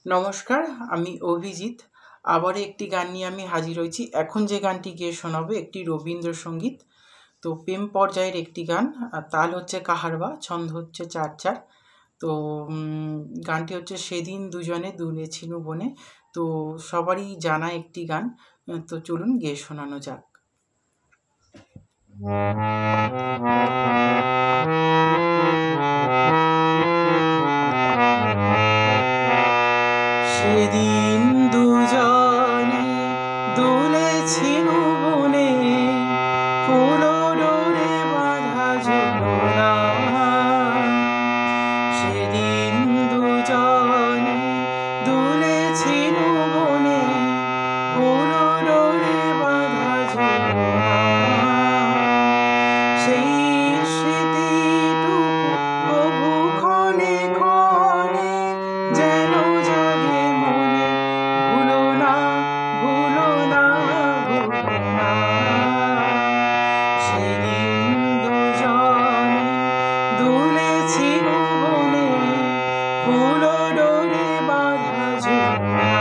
নমস্কার, আমি অভিজিৎ। আবারও একটি গান নিয়ে আমি হাজির হয়েছি। এখন যে গানটি গেয়ে শোনাবো একটি রবীন্দ্রসঙ্গীত। তো প্রেম পর্যায়ের একটি গান। তাল হচ্ছে কাহারবা, ছন্দ হচ্ছে ৪/৪। তো গানটি হচ্ছে সেদিন দুজনে দুলেছিনু বনে। তো সবারই জানা একটি গান। তো চলুন গেয়ে শোনানো যাক। সেদিন দুজনে দুলেছিনু বনে, ফুল ডোরে বাঁধা ঝুলনা। সেদিন দুজনে দুলেছিনু বনে, ফুল ডোরে বাঁধা ঝুলনা। সেই স্মৃতিটুকু কভু ক্ষণে ক্ষণে যেন জাগে মনে, ভুলো না, ভুলো না, ভুলো না। সেদিন দুজনে দুলেছিনু বনে, ফুল ডোরে বাঁধা ঝুলনা।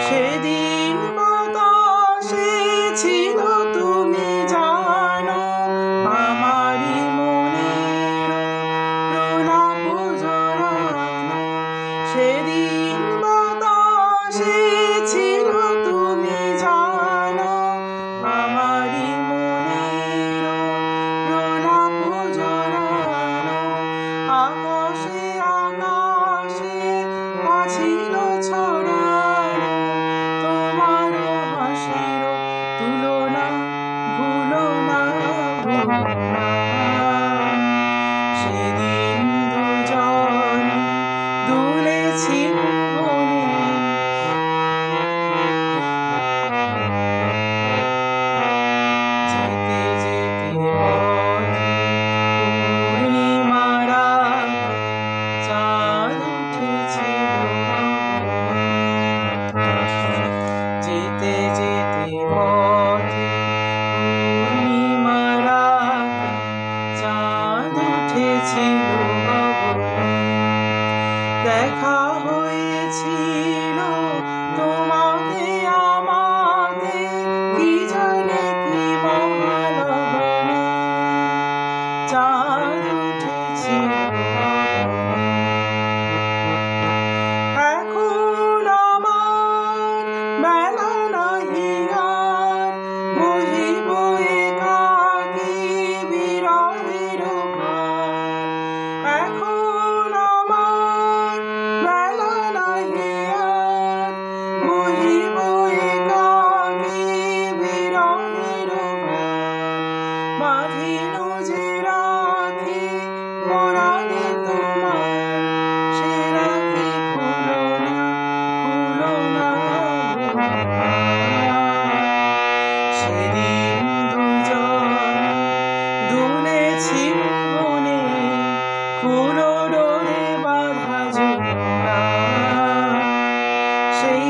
সেদিন বাতাসে ছিল তুমি জানো, আমারই মনের প্রলাপ জড়ানো। সেদিন বাতাসে ছিল তুমি জানো, আমারই মনের প্রলাপ জড়ানো। আকাশে আকাশে আছিল ছড়ানো তোমার হাসির তুলনা, ভুলো না, ভুলো না। সেদিন দুজনে দুলেছিনু বনে, যেতে যেতে পথে পূর্ণিমার রাতে চাঁদ উঠেছিল গগনে। যেতে যেতে পথে পূর্ণিমার রাতে চাঁদ উঠেছিল গগনে। দেখা হয়েছিল তোমাকে আমাকে, কি জানে কি মহালগনে। চাঁদ উঠেছিল গগনে। এখন আমার বেলা নাহি আর, বহিব একাকী বিরহের ভার। এখন আমার বেলা নাহি আর, বহিব একাকী বিরহের ভার। বাঁধিনু যে রাখি পরাণে তোমার, সে রাখি খুলো না, খুলো না, ভুলো না। সেদিন দুজনে দুলেছিনু বনে, ফুল ডোরে বাঁধা ঝুলনা। সেই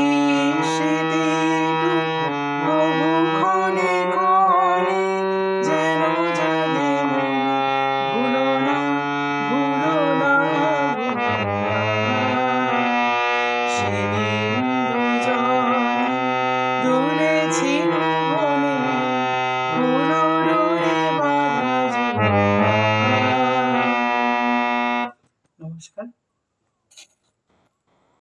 স্মৃতিটুকু কভু ক্ষণে ক্ষণে যেন জাগে মনে, ভুলো না, ভুলো না, ভুলো না। সেদিন দুজনে দুলেছিনু বনে, ফুল ডোরে বাঁধা ঝুলনা। নমস্কার।